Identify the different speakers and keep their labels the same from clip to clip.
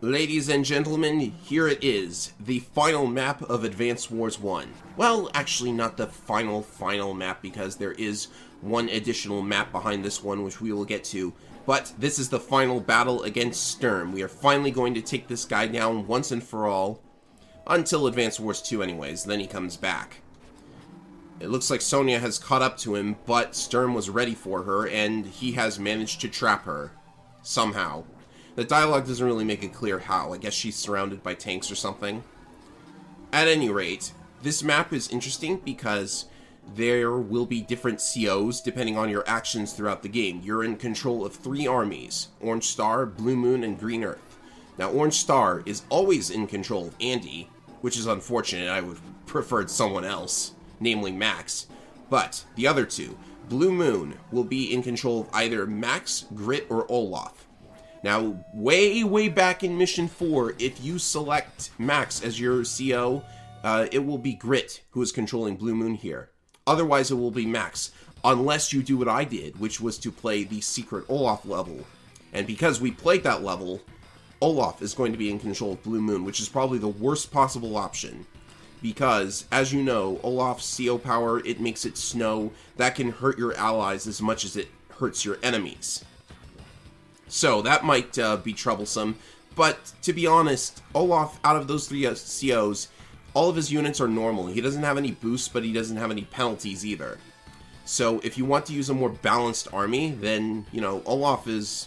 Speaker 1: Ladies and gentlemen, here it is, the final map of Advance Wars 1. Well, actually not the final map, because there is one additional map behind this one, which we will get to. But this is the final battle against Sturm. We are finally going to take this guy down once and for all. Until Advance Wars 2 anyways, then he comes back. It looks like Sonya has caught up to him, but Sturm was ready for her, and he has managed to trap her. Somehow. The dialogue doesn't really make it clear how. I guess she's surrounded by tanks or something. At any rate, this map is interesting because there will be different COs depending on your actions throughout the game. You're in control of 3 armies: Orange Star, Blue Moon, and Green Earth. Now, Orange Star is always in control of Andy, which is unfortunate. I would have preferred someone else, namely Max. But the other two, Blue Moon, will be in control of either Max, Grit, or Olaf. Now, way back in Mission 4, if you select Max as your CO, it will be Grit who is controlling Blue Moon here. Otherwise, it will be Max, unless you do what I did, which was to play the secret Olaf level. And because we played that level, Olaf is going to be in control of Blue Moon, which is probably the worst possible option. Because, as you know, Olaf's CO power, it makes it snow. That can hurt your allies as much as it hurts your enemies. So, that might be troublesome, but to be honest, Olaf, out of those 3 COs, all of his units are normal. He doesn't have any boosts, but he doesn't have any penalties either. So, if you want to use a more balanced army, then, you know, Olaf is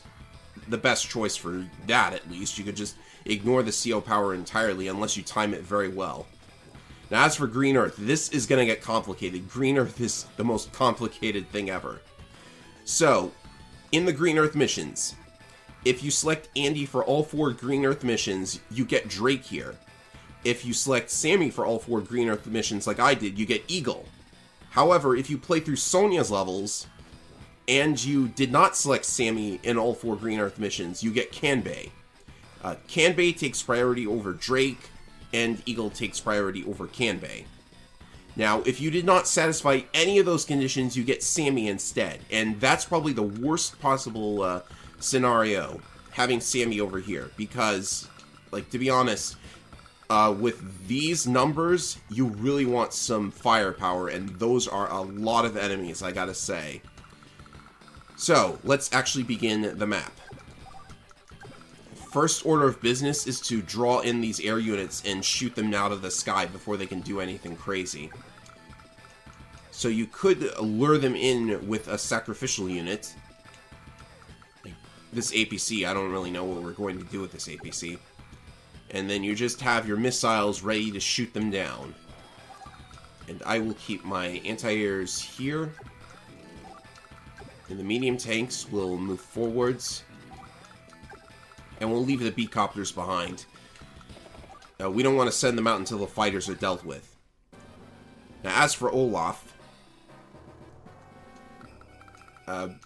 Speaker 1: the best choice for that, at least. You could just ignore the CO power entirely, unless you time it very well. Now, as for Green Earth, this is going to get complicated. Green Earth is the most complicated thing ever. So, in the Green Earth missions, if you select Andy for all 4 Green Earth missions, you get Drake here. If you select Sammy for all 4 Green Earth missions like I did, you get Eagle. However, if you play through Sonya's levels, and you did not select Sammy in all 4 Green Earth missions, you get Kanbei. Kanbei takes priority over Drake, and Eagle takes priority over Kanbei. Now, if you did not satisfy any of those conditions, you get Sammy instead, and that's probably the worst possible scenario, having Sammy over here, because, like, to be honest, with these numbers, you really want some firepower, and those are a lot of enemies, I gotta say. So, let's actually begin the map. First order of business is to draw in these air units and shoot them out of the sky before they can do anything crazy. So you could lure them in with a sacrificial unit. This APC, I don't really know what we're going to do with this APC. And then you just have your missiles ready to shoot them down. And I will keep my anti-airs here. And the medium tanks will move forwards. And we'll leave the B-copters behind. We don't want to send them out until the fighters are dealt with. Now, as for Olaf,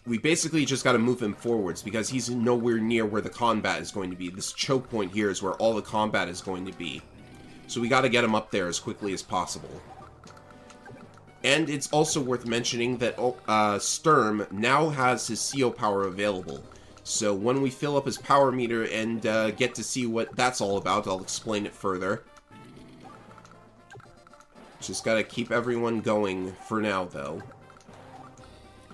Speaker 1: we basically just got to move him forwards because he's nowhere near where the combat is going to be. This choke point here is where all the combat is going to be. So we got to get him up there as quickly as possible. And it's also worth mentioning that Sturm now has his CO power available. So when we fill up his power meter and get to see what that's all about, I'll explain it further. Just gotta keep everyone going for now, though.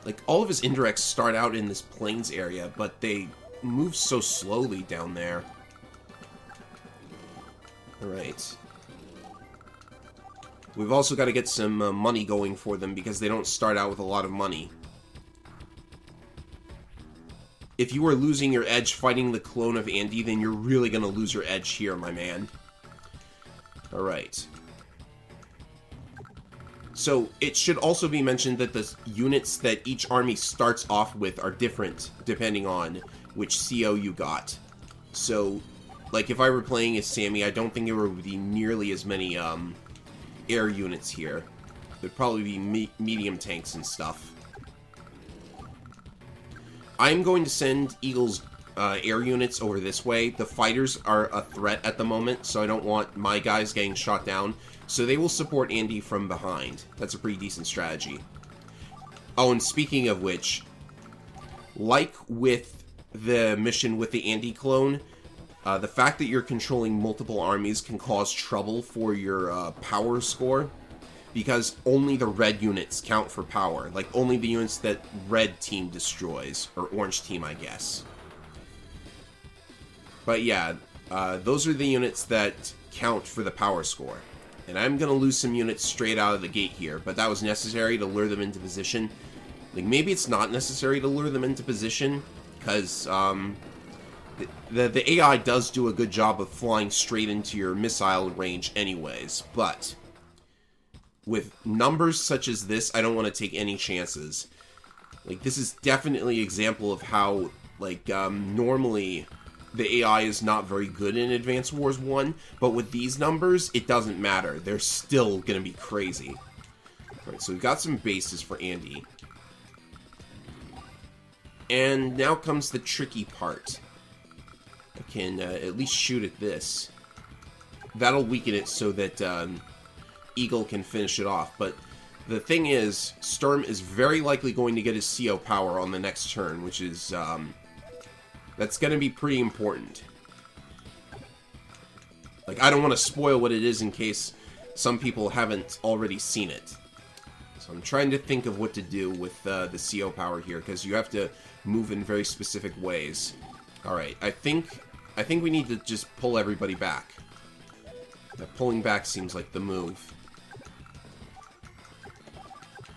Speaker 1: Like, all of his indirects start out in this plains area, but they move so slowly down there. Alright. We've also got to get some money going for them, because they don't start out with a lot of money. If you are losing your edge fighting the clone of Andy, then you're really going to lose your edge here, my man. Alright. So, it should also be mentioned that the units that each army starts off with are different, depending on which CO you got. So, like, if I were playing as Sammy, I don't think there would be nearly as many, air units here. There'd probably be medium tanks and stuff. I'm going to send Eagle's air units over this way. The fighters are a threat at the moment, so I don't want my guys getting shot down. So they will support Andy from behind. That's a pretty decent strategy. Oh, and speaking of which, like with the mission with the Andy clone, The fact that you're controlling multiple armies can cause trouble for your power score, because only the red units count for power. Like, only the units that red team destroys, or orange team, I guess. But yeah, those are the units that count for the power score. And I'm going to lose some units straight out of the gate here, but that was necessary to lure them into position. Like, maybe it's not necessary to lure them into position, because the AI does do a good job of flying straight into your missile range anyways, but with numbers such as this, I don't want to take any chances. Like, this is definitely an example of how, like, normally the AI is not very good in Advance Wars 1, but with these numbers, it doesn't matter. They're still going to be crazy. Alright, so we've got some bases for Andy. And now comes the tricky part. I can at least shoot at this. That'll weaken it so that Eagle can finish it off, but the thing is, Sturm is very likely going to get his CO power on the next turn, which is, that's going to be pretty important. Like, I don't want to spoil what it is in case some people haven't already seen it. So I'm trying to think of what to do with the CO power here, because you have to move in very specific ways. Alright, I think we need to just pull everybody back. That pulling back seems like the move.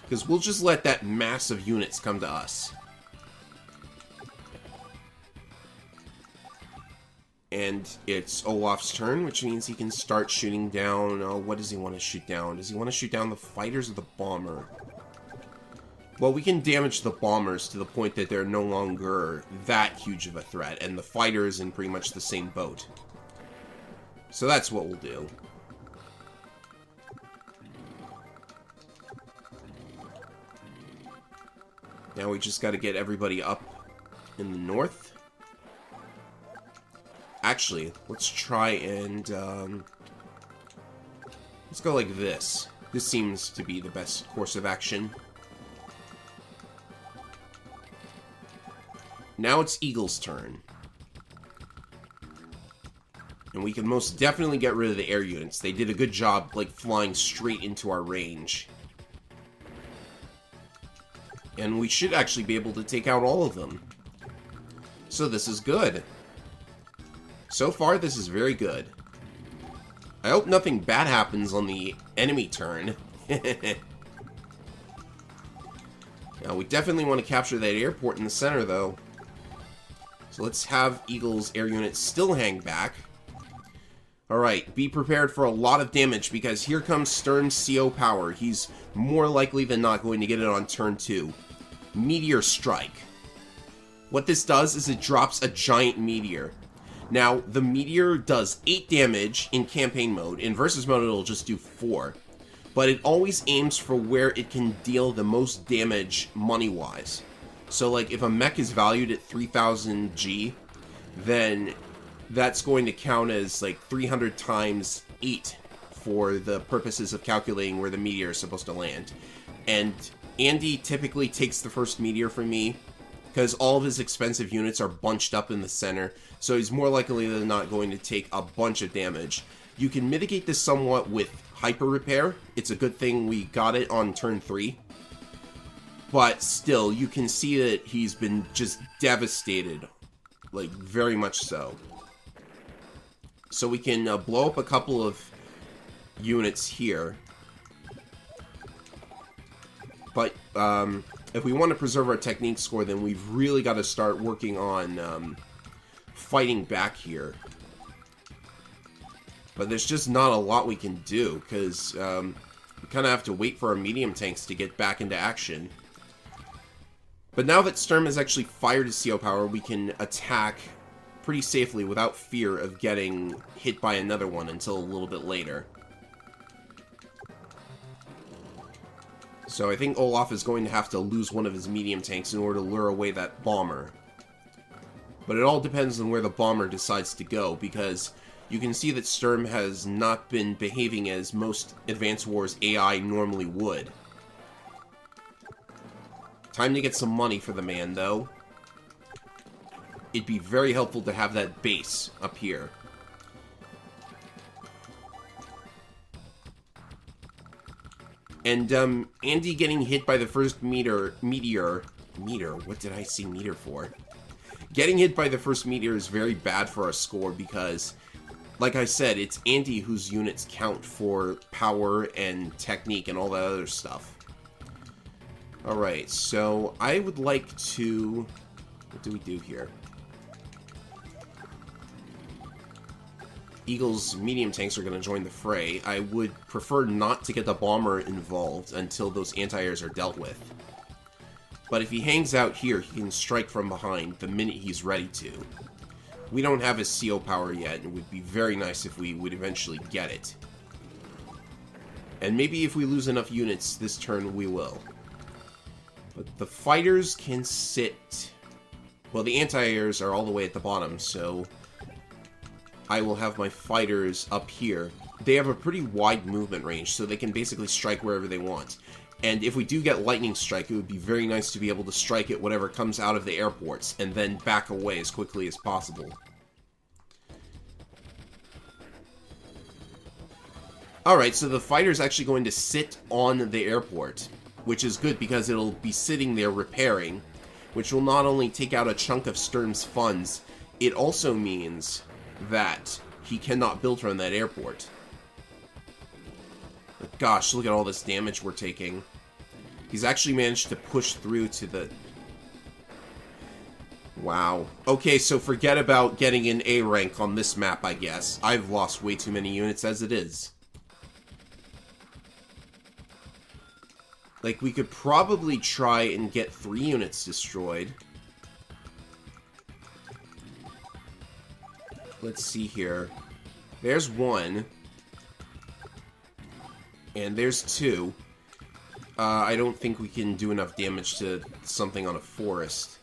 Speaker 1: Because we'll just let that mass of units come to us. And it's Olaf's turn, which means he can start shooting down... what does he want to shoot down? Does he want to shoot down the fighters or the bomber? Well, we can damage the bombers to the point that they're no longer that huge of a threat, and the fighters in pretty much the same boat. So that's what we'll do. Now we just got to get everybody up in the north. Actually, let's try and, let's go like this. This seems to be the best course of action. Now it's Eagle's turn. And we can most definitely get rid of the air units. They did a good job, like, flying straight into our range. And we should actually be able to take out all of them. So this is good. So far, this is very good. I hope nothing bad happens on the enemy turn. Now, we definitely want to capture that airport in the center, though. So let's have Eagle's air units still hang back. Alright, be prepared for a lot of damage, because here comes Sturm's CO power. He's more likely than not going to get it on turn 2. Meteor Strike. What this does is it drops a giant meteor. Now, the meteor does 8 damage in campaign mode. In versus mode, it'll just do 4. But it always aims for where it can deal the most damage money-wise. So, like, if a mech is valued at 3000 G, then that's going to count as, like, 300 times 8 for the purposes of calculating where the meteor is supposed to land. And Andy typically takes the first meteor from me, because all of his expensive units are bunched up in the center, so he's more likely than not going to take a bunch of damage. You can mitigate this somewhat with Hyper Repair. It's a good thing we got it on turn 3. But still, you can see that he's been just devastated. Like, very much so. So we can blow up a couple of units here. But, if we want to preserve our technique score, then we've really got to start working on fighting back here. But there's just not a lot we can do, because we kind of have to wait for our medium tanks to get back into action. But now that Sturm has actually fired his CO power, we can attack pretty safely without fear of getting hit by another one until a little bit later. So I think Olaf is going to have to lose one of his medium tanks in order to lure away that bomber. But it all depends on where the bomber decides to go, because you can see that Sturm has not been behaving as most Advance Wars AI normally would. Time to get some money for the man, though. it'd be very helpful to have that base up here. And, Andy getting hit by the first meteor, what did I see meteor for? Getting hit by the first meteor is very bad for our score because, like I said, it's Andy whose units count for power and technique and all that other stuff. Alright, so I would like to... What do we do here? Eagle's medium tanks are going to join the fray. I would prefer not to get the bomber involved until those anti-airs are dealt with. But if he hangs out here, he can strike from behind the minute he's ready to. We don't have his CO power yet, and it would be very nice if we would eventually get it. And maybe if we lose enough units this turn, we will. But the fighters can sit... Well, the anti-airs are all the way at the bottom, so... I will have my fighters up here. They have a pretty wide movement range, so they can basically strike wherever they want. And if we do get lightning strike, it would be very nice to be able to strike at whatever comes out of the airports, and then back away as quickly as possible. Alright, so the fighter's actually going to sit on the airport, which is good because it'll be sitting there repairing, which will not only take out a chunk of Sturm's funds, it also means that he cannot build from that airport. But gosh, look at all this damage we're taking. He's actually managed to push through to the... Wow. Okay, so forget about getting an A rank on this map, I guess. I've lost way too many units as it is. Like, we could probably try and get 3 units destroyed. Let's see here. There's 1. And there's 2. I don't think we can do enough damage to something on a forest.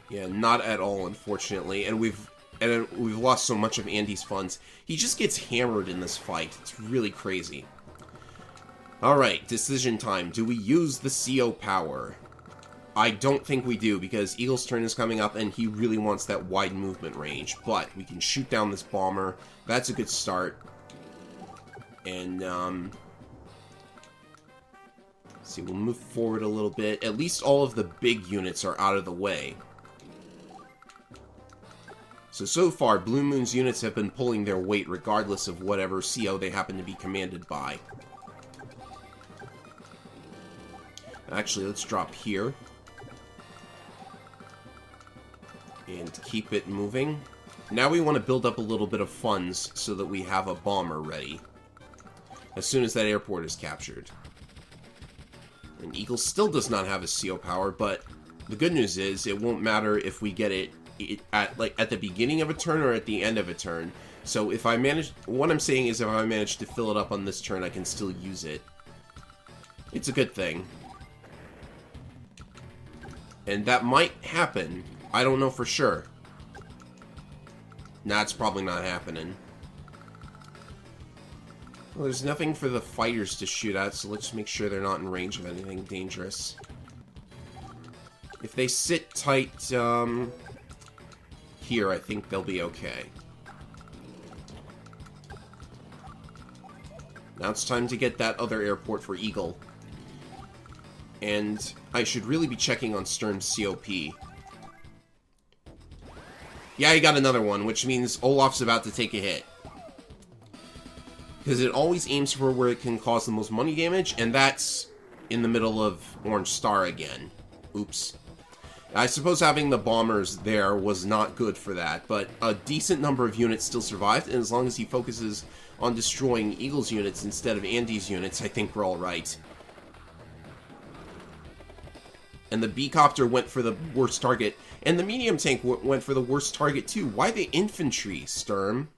Speaker 1: Yeah, not at all, unfortunately. And we've lost so much of Andy's funds. He just gets hammered in this fight. It's really crazy. Alright, decision time. Do we use the CO power? I don't think we do, because Eagle's turn is coming up, and he really wants that wide movement range. But we can shoot down this bomber. That's a good start. And, see, we'll move forward a little bit. At least all of the big units are out of the way. So far, Blue Moon's units have been pulling their weight regardless of whatever CO they happen to be commanded by. Actually, let's drop here. And keep it moving. Now we want to build up a little bit of funds so that we have a bomber ready as soon as that airport is captured. And Eagle still does not have a CO power, but the good news is it won't matter if we get it at the beginning of a turn or at the end of a turn. So if I manage, what I'm saying is if I manage to fill it up on this turn, I can still use it. It's a good thing. And that might happen. I don't know for sure. Nah, it's probably not happening. Well, there's nothing for the fighters to shoot at, so let's make sure they're not in range of anything dangerous. If they sit tight, here, I think they'll be okay. Now it's time to get that other airport for Eagle. And I should really be checking on Sturm's COP. Yeah, he got another one, which means Olaf's about to take a hit. Because it always aims for where it can cause the most money damage, and that's in the middle of Orange Star again. Oops. I suppose having the bombers there was not good for that, but a decent number of units still survived, and as long as he focuses on destroying Eagle's units instead of Andy's units, I think we're alright. And the B-copter went for the worst target, and the medium tank went for the worst target too. Why the infantry, Sturm?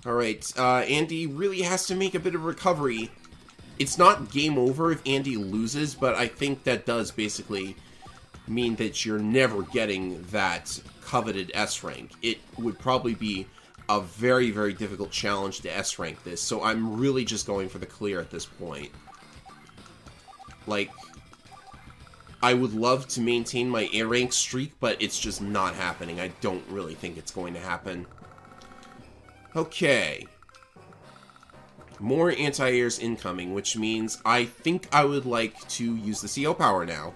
Speaker 1: Alright, Andy really has to make a bit of recovery. It's not game over if Andy loses, but I think that does basically mean that you're never getting that coveted S rank. It would probably be a very, very difficult challenge to S rank this, so I'm really just going for the clear at this point. Like, I would love to maintain my air rank streak, but it's just not happening. I don't really think it's going to happen. Okay. More anti-airs incoming, which means I think I would like to use the CO power now.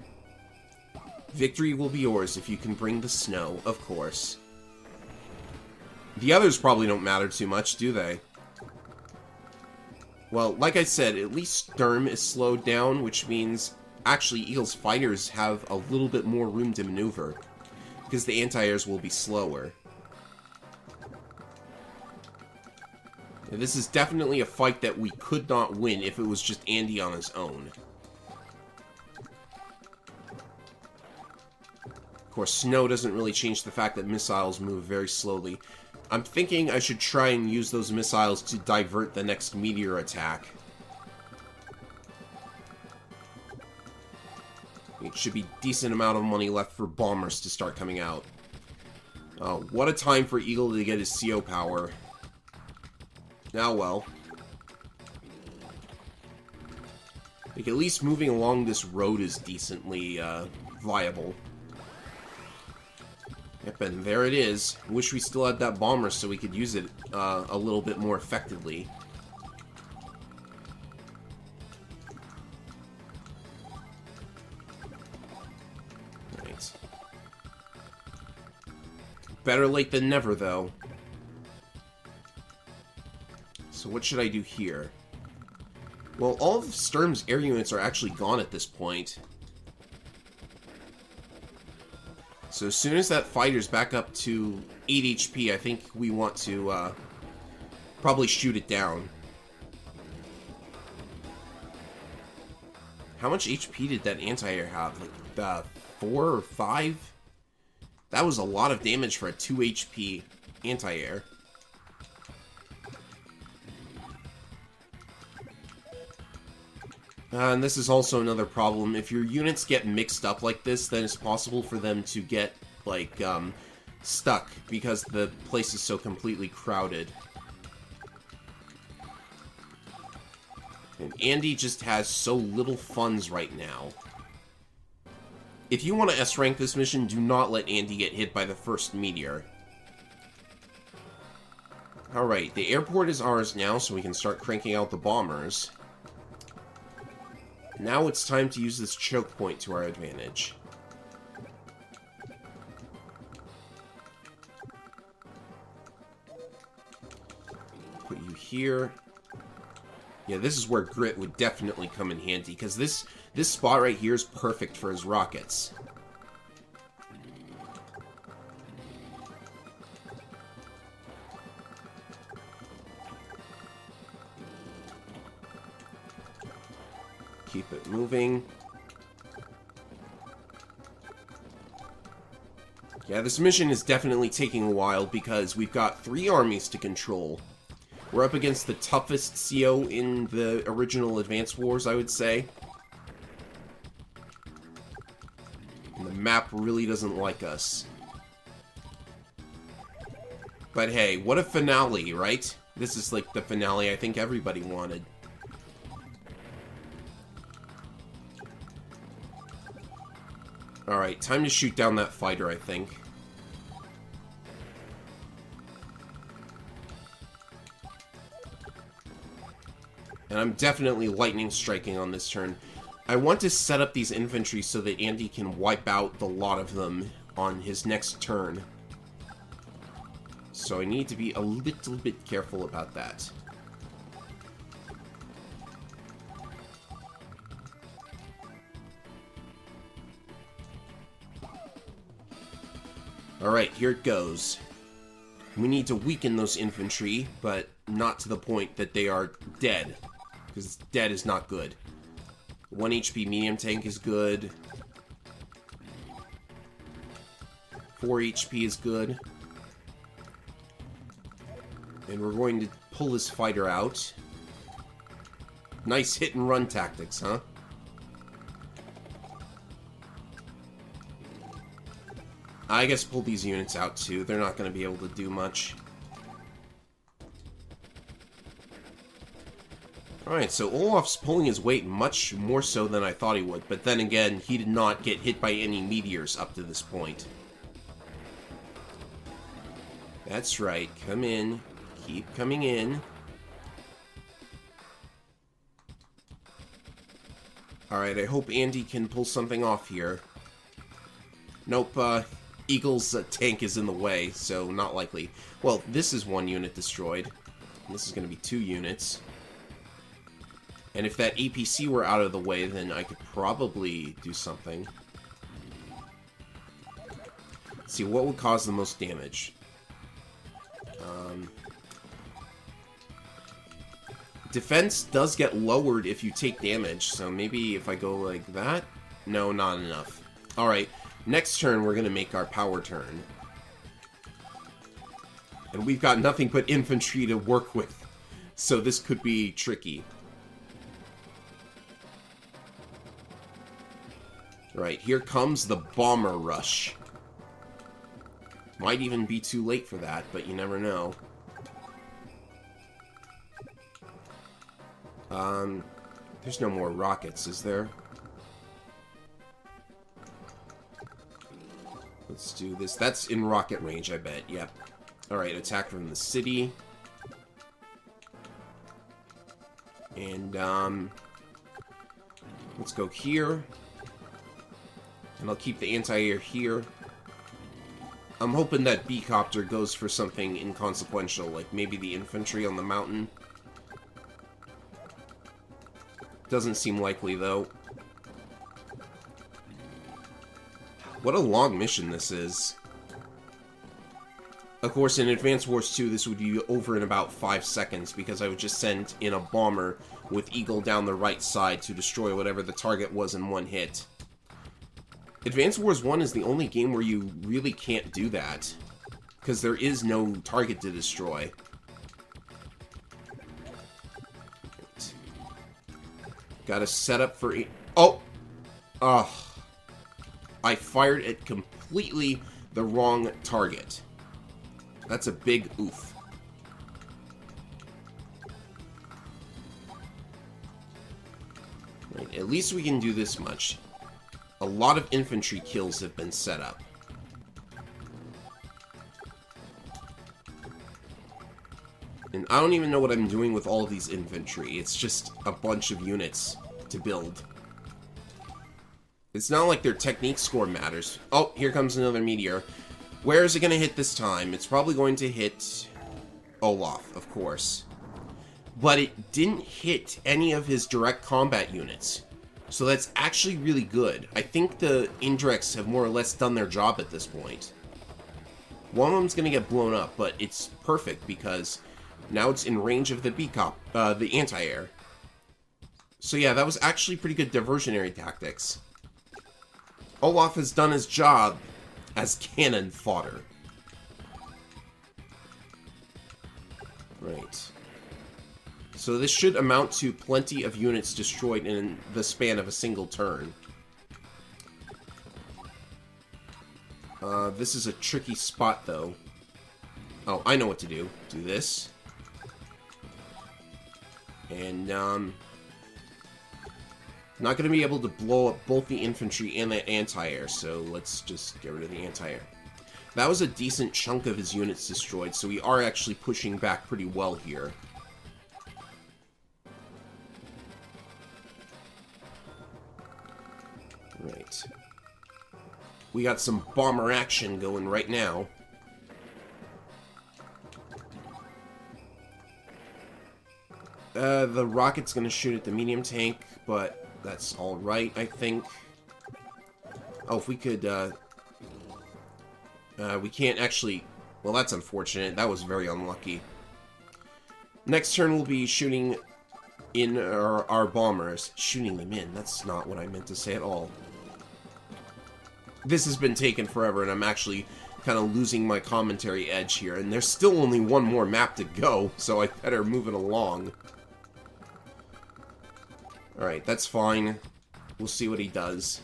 Speaker 1: Victory will be yours if you can bring the snow, of course. The others probably don't matter too much, do they? Well, like I said, at least Sturm is slowed down, which means actually Eagle's fighters have a little bit more room to maneuver, because the anti-airs will be slower. And this is definitely a fight that we could not win if it was just Andy on his own. Of course, snow doesn't really change the fact that missiles move very slowly. I'm thinking I should try and use those missiles to divert the next meteor attack. It should be a decent amount of money left for bombers to start coming out. What a time for Eagle to get his CO power. Now, well. Like, at least moving along this road is decently, viable. Yep, and there it is. Wish we still had that bomber so we could use it, a little bit more effectively. Right. Better late than never, though. So what should I do here? Well, all of Sturm's air units are actually gone at this point. So as soon as that fighter's back up to 8 HP, I think we want to probably shoot it down. How much HP did that anti-air have? Like 4 or 5? That was a lot of damage for a 2 HP anti-air. And this is also another problem. If your units get mixed up like this, then it's possible for them to get, like, stuck because the place is so completely crowded. And Andy just has so little funds right now. If you want to S-rank this mission, do not let Andy get hit by the first meteor. Alright, the airport is ours now, so we can start cranking out the bombers. Now it's time to use this choke point to our advantage. Put you here. Yeah, this is where Grit would definitely come in handy, because this spot right here is perfect for his rockets. Keep it moving. Yeah, this mission is definitely taking a while because we've got 3 armies to control. We're up against the toughest CO in the original Advance Wars, I would say. And the map really doesn't like us. But hey, what a finale, right? This is like the finale I think everybody wanted. Alright, time to shoot down that fighter, I think. And I'm definitely lightning striking on this turn. I want to set up these infantry so that Andy can wipe out the lot of them on his next turn. So I need to be a little bit careful about that. Alright, here it goes. We need to weaken those infantry, but not to the point that they are dead. Because dead is not good. 1 HP medium tank is good. 4 HP is good. And we're going to pull this fighter out. Nice hit and run tactics, huh? I guess pull these units out too. They're not going to be able to do much. Alright, so Olaf's pulling his weight much more so than I thought he would, but then again, he did not get hit by any meteors up to this point. That's right, come in. Keep coming in. Alright, I hope Andy can pull something off here. Nope, Eagle's tank is in the way, so not likely. Well, this is one unit destroyed. This is going to be 2 units. And if that APC were out of the way, then I could probably do something. Let's see, what would cause the most damage? Defense does get lowered if you take damage, so maybe if I go like that? No, not enough. Alright, next turn we're going to make our power turn. And we've got nothing but infantry to work with, so this could be tricky. Right, here comes the bomber rush. Might even be too late for that, but you never know. There's no more rockets, is there? Let's do this. That's in rocket range, I bet. Yep. Alright, attack from the city. And, let's go here. And I'll keep the anti-air here. I'm hoping that B-copter goes for something inconsequential, like maybe the infantry on the mountain. Doesn't seem likely, though. What a long mission this is. Of course, in Advance Wars 2, this would be over in about 5 seconds, because I would just send in a bomber with Eagle down the right side to destroy whatever the target was in one hit. Advance Wars 1 is the only game where you really can't do that, because there is no target to destroy. Right. Gotta set up for... Oh! Ugh. I fired at completely the wrong target. That's a big oof. Right, at least we can do this much. A lot of infantry kills have been set up. And I don't even know what I'm doing with all of these infantry. It's just a bunch of units to build. It's not like their technique score matters. Oh, here comes another meteor. Where is it going to hit this time? It's probably going to hit Olaf, of course. But it didn't hit any of his direct combat units. So that's actually really good. I think the indirects have more or less done their job at this point. One of them's going to get blown up, but it's perfect because now it's in range of the the anti-air. So yeah, that was actually pretty good diversionary tactics. Olaf has done his job as cannon fodder. Right. So this should amount to plenty of units destroyed in the span of a single turn. This is a tricky spot, though. Oh, I know what to do. Do this. And, not going to be able to blow up both the infantry and the anti-air, so let's just get rid of the anti-air. That was a decent chunk of his units destroyed, so we are actually pushing back pretty well here. Right. We got some bomber action going right now. The rocket's gonna shoot at the medium tank, but that's alright, I think. Oh, if we could, we can't actually... Well, that's unfortunate. That was very unlucky. Next turn we'll be shooting in our bombers. Shooting them in. That's not what I meant to say at all. This has been taken forever, and I'm actually kind of losing my commentary edge here. And there's still only one more map to go, so I better move it along. Alright, that's fine. We'll see what he does.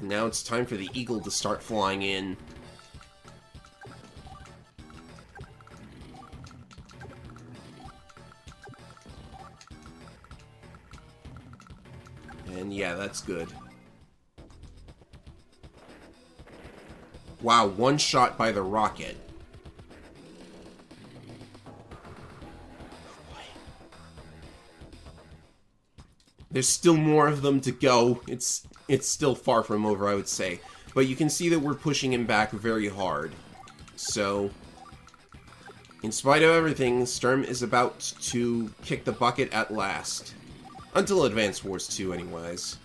Speaker 1: And now it's time for the Eagle to start flying in. And yeah, that's good. Wow, one shot by the rocket. There's still more of them to go. It's still far from over, I would say. But you can see that we're pushing him back very hard. So, in spite of everything, Sturm is about to kick the bucket at last. Until Advance Wars 2, anyways.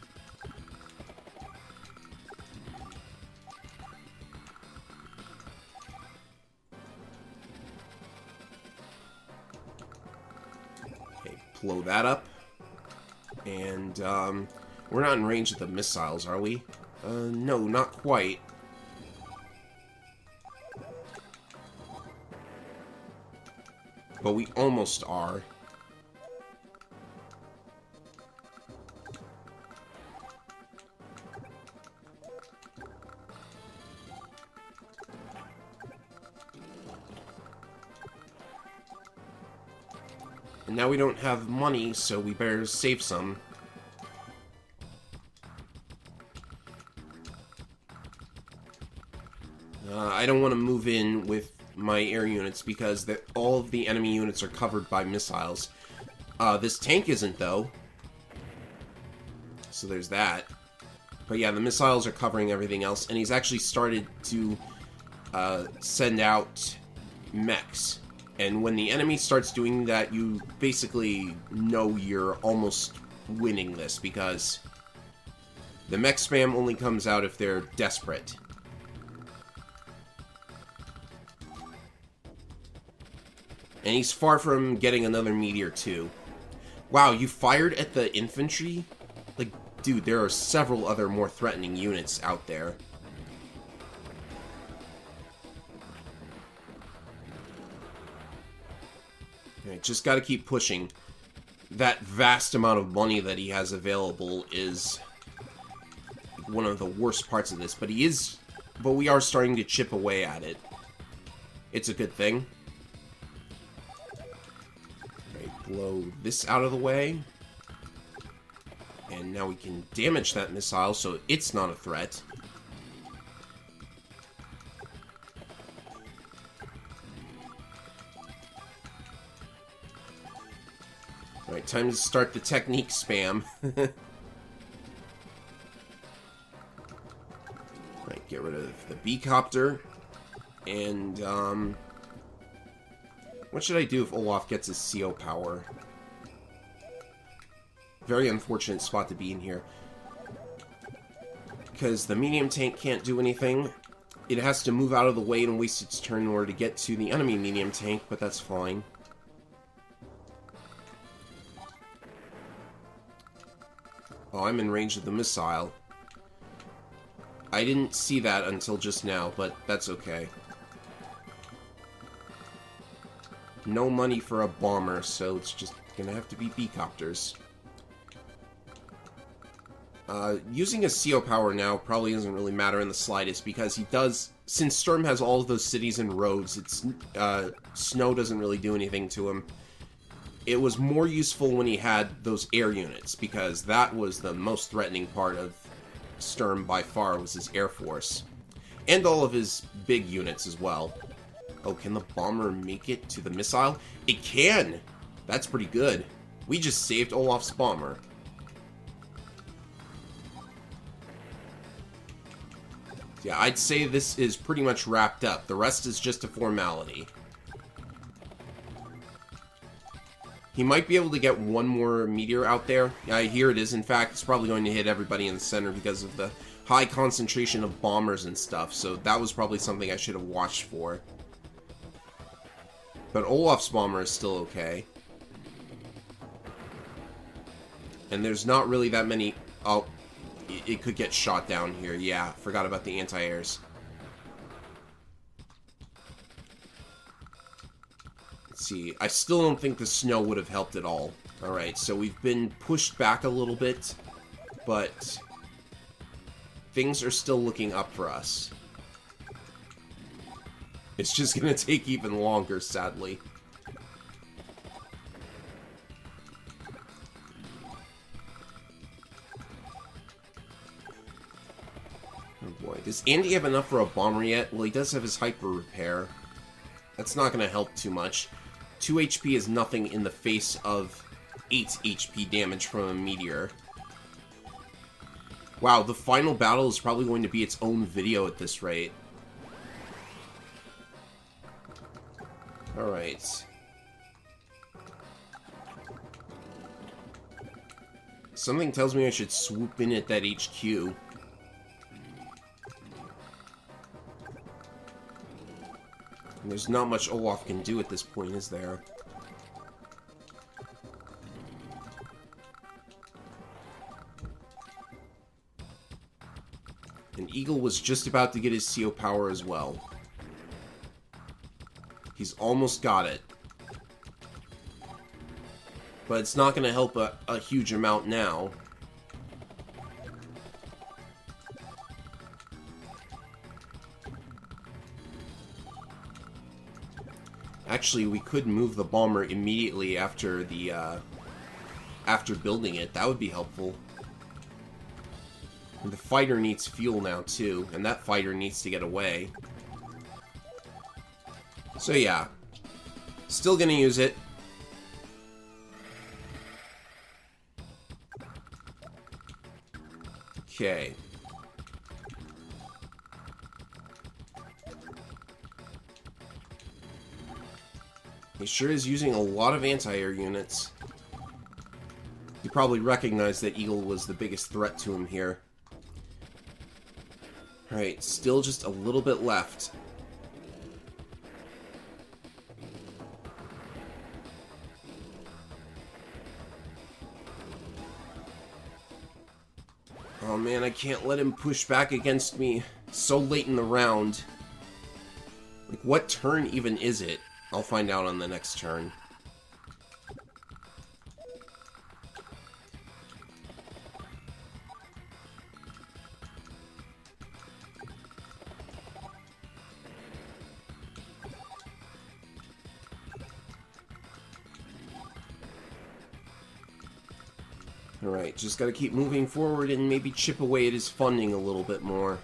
Speaker 1: Okay, blow that up. And, we're not in range of the missiles, are we? No, not quite. But we almost are. And now we don't have money, so we better save some. I don't want to move in with my air units because all of the enemy units are covered by missiles. This tank isn't, though. So there's that. But yeah, the missiles are covering everything else, and he's actually started to send out mechs. And when the enemy starts doing that, you basically know you're almost winning this, because the mech spam only comes out if they're desperate. And he's far from getting another meteor, too. Wow, you fired at the infantry? Like, dude, there are several other more threatening units out there. Alright, just gotta keep pushing. That vast amount of money that he has available is one of the worst parts of this, but we are starting to chip away at it. It's a good thing. Blow this out of the way. And now we can damage that missile so it's not a threat. Alright, time to start the technique spam. Right, get rid of the B-copter. And, what should I do if Olaf gets his CO power? Very unfortunate spot to be in here. Because the medium tank can't do anything. It has to move out of the way and waste its turn in order to get to the enemy medium tank, but that's fine. Oh, I'm in range of the missile. I didn't see that until just now, but that's okay. No money for a bomber, so it's just gonna have to be B-copters. Using a CO power now probably doesn't really matter in the slightest, because he does... Since Sturm has all of those cities and roads, snow doesn't really do anything to him. It was more useful when he had those air units, because that was the most threatening part of Sturm by far, was his air force. And all of his big units as well. Oh, can the bomber make it to the missile? It can! That's pretty good. We just saved Olaf's bomber. Yeah, I'd say this is pretty much wrapped up. The rest is just a formality. He might be able to get one more meteor out there. Yeah, here it is. In fact, it's probably going to hit everybody in the center because of the high concentration of bombers and stuff. So that was probably something I should have watched for. But Olaf's bomber is still okay. And there's not really that many... Oh, it could get shot down here. Yeah, forgot about the anti-airs. Let's see. I still don't think the snow would have helped at all. Alright, so we've been pushed back a little bit, but things are still looking up for us. It's just gonna take even longer, sadly. Boy, does Andy have enough for a bomber yet? Well, he does have his hyper repair. That's not going to help too much. 2 HP is nothing in the face of 8 HP damage from a meteor. Wow, the final battle is probably going to be its own video at this rate. Alright. Something tells me I should swoop in at that HQ. And there's not much Olaf can do at this point, is there? And Eagle was just about to get his CO power as well. He's almost got it. But it's not going to help a huge amount now. Actually, we could move the bomber immediately after the after building it. That would be helpful. And the fighter needs fuel now too, and that fighter needs to get away. So yeah, still gonna use it. Okay. He sure is using a lot of anti-air units. You probably recognize that Eagle was the biggest threat to him here. Alright, still just a little bit left. Oh man, I can't let him push back against me so late in the round. Like, what turn even is it? I'll find out on the next turn. Alright, just gotta keep moving forward and maybe chip away at his funding a little bit more.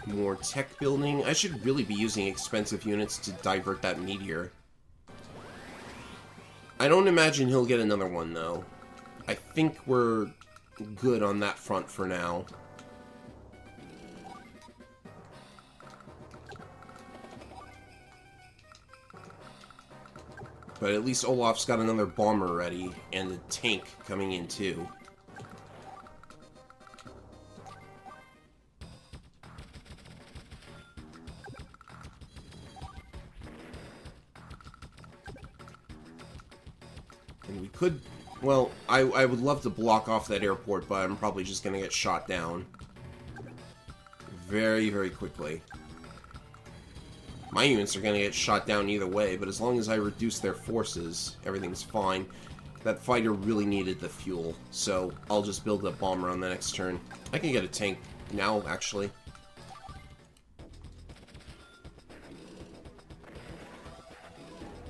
Speaker 1: More tech building. I should really be using expensive units to divert that meteor. I don't imagine he'll get another one, though. I think we're good on that front for now. But at least Olaf's got another bomber ready, and a tank coming in too. And we could... Well, I would love to block off that airport, but I'm probably just going to get shot down. Very, very quickly. My units are going to get shot down either way, but as long as I reduce their forces, everything's fine. That fighter really needed the fuel, so I'll just build a bomber on the next turn. I can get a tank now, actually.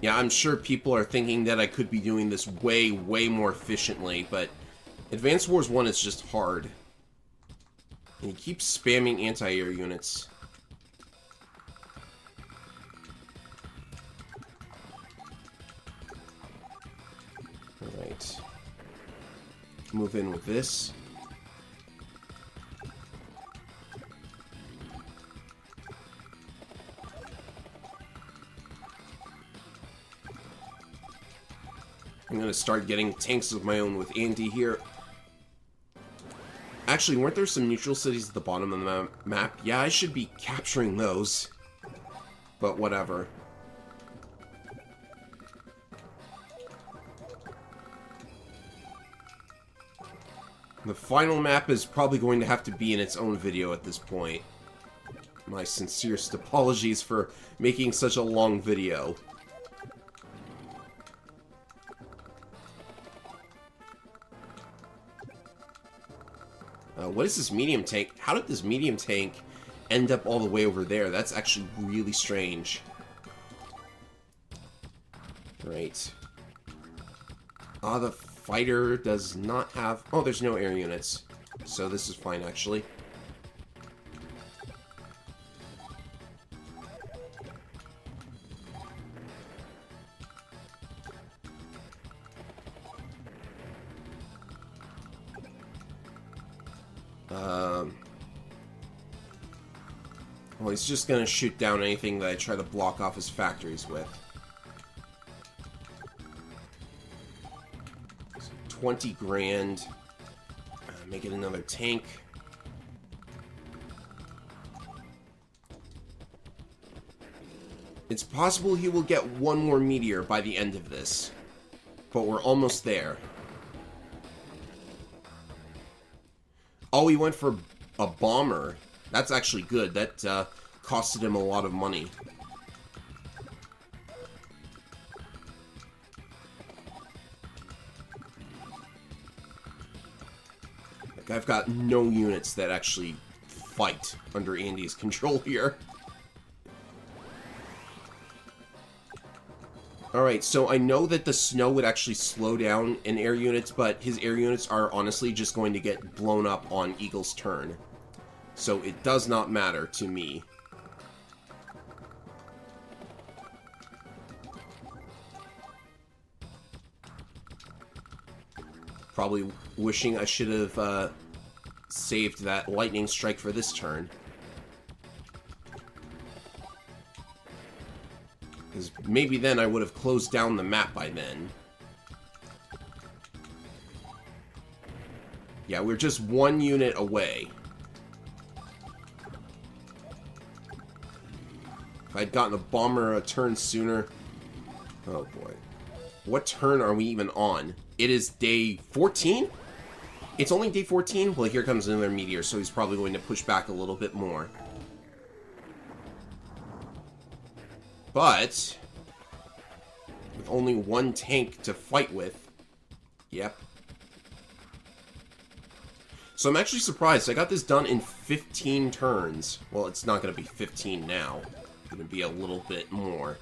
Speaker 1: Yeah, I'm sure people are thinking that I could be doing this way, way more efficiently, but Advanced Wars 1 is just hard. And he keeps spamming anti-air units. Alright. Move in with this. I'm gonna start getting tanks of my own with Andy here. Actually, weren't there some neutral cities at the bottom of the map? Yeah, I should be capturing those. But whatever. The final map is probably going to have to be in its own video at this point. My sincerest apologies for making such a long video. What is this medium tank? How did this medium tank end up all the way over there? That's actually really strange. Right. Ah, the fighter does not have... Oh, there's no air units. So this is fine, actually. Well, he's just gonna shoot down anything that I try to block off his factories with. 20 grand. Make it another tank. It's possible he will get one more meteor by the end of this. But we're almost there. Oh, he went for a bomber. That's actually good. That costed him a lot of money. Like, I've got no units that actually fight under Andy's control here. Alright, so I know that the snow would actually slow down in air units, but his air units are honestly just going to get blown up on Eagle's turn. So it does not matter to me. Probably wishing I should have saved that lightning strike for this turn. Because maybe then I would have closed down the map by then. Yeah, we're just one unit away. If I'd gotten a bomber a turn sooner... Oh boy. What turn are we even on? It is day 14? It's only day 14? Well, here comes another meteor, so he's probably going to push back a little bit more. But... with only one tank to fight with... Yep. So I'm actually surprised. I got this done in 15 turns. Well, it's not going to be 15 now. It's going to be a little bit more.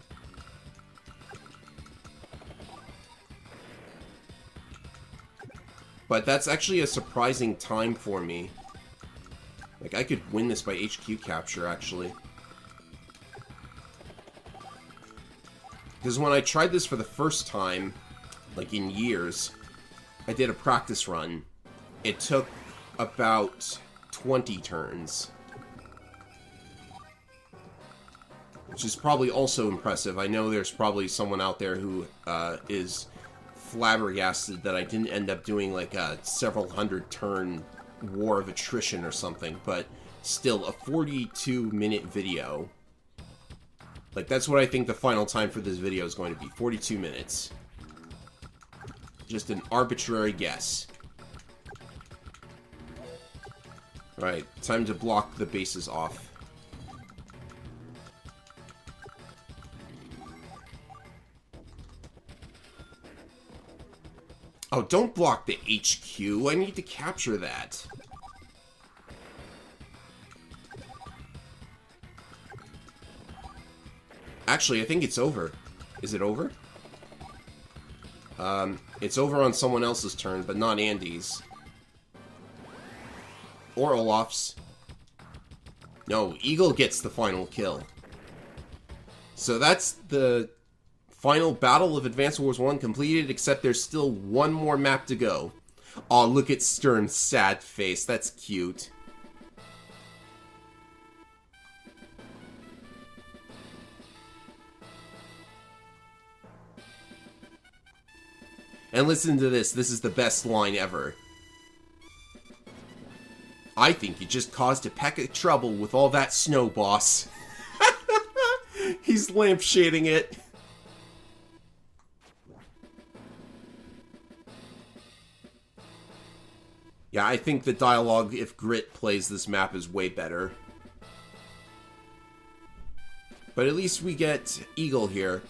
Speaker 1: But that's actually a surprising time for me. Like, I could win this by HQ capture, actually. Because when I tried this for the first time, like in years, I did a practice run. It took about 20 turns. Which is probably also impressive. I know there's probably someone out there who is flabbergasted that I didn't end up doing like a several hundred turn war of attrition or something, but still, a 42-minute video. Like, that's what I think the final time for this video is going to be, 42 minutes. Just an arbitrary guess. Alright, time to block the bases off. Oh, don't block the HQ. I need to capture that. Actually, I think it's over. Is it over? It's over on someone else's turn, but not Andy's. Or Olaf's. No, Eagle gets the final kill. So that's the final battle of Advance Wars 1 completed, except there's still one more map to go. Aw, look at Sturm's sad face. That's cute. And listen to this. This is the best line ever. I think you just caused a peck of trouble with all that snow, boss. He's lampshading it. Yeah, I think the dialogue, if Grit plays this map, is way better. But at least we get Eagle here.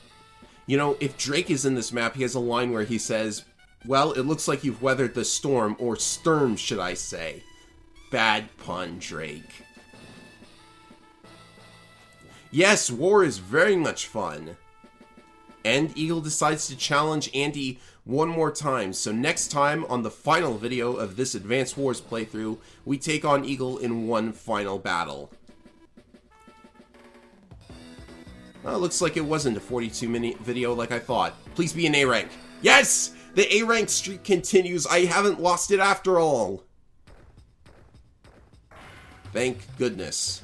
Speaker 1: You know, if Drake is in this map, he has a line where he says, well, it looks like you've weathered the storm, or Sturm, should I say. Bad pun, Drake. Yes, war is very much fun. And Eagle decides to challenge Andy one more time. So next time on the final video of this Advance Wars playthrough, we take on Eagle in one final battle. Well, looks like it wasn't a 42-minute video like I thought. Please be an A rank. Yes! The A rank streak continues. I haven't lost it after all. Thank goodness.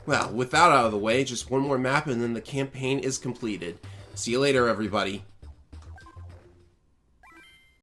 Speaker 1: Well, with that out of the way, just one more map and then the campaign is completed. See you later, everybody.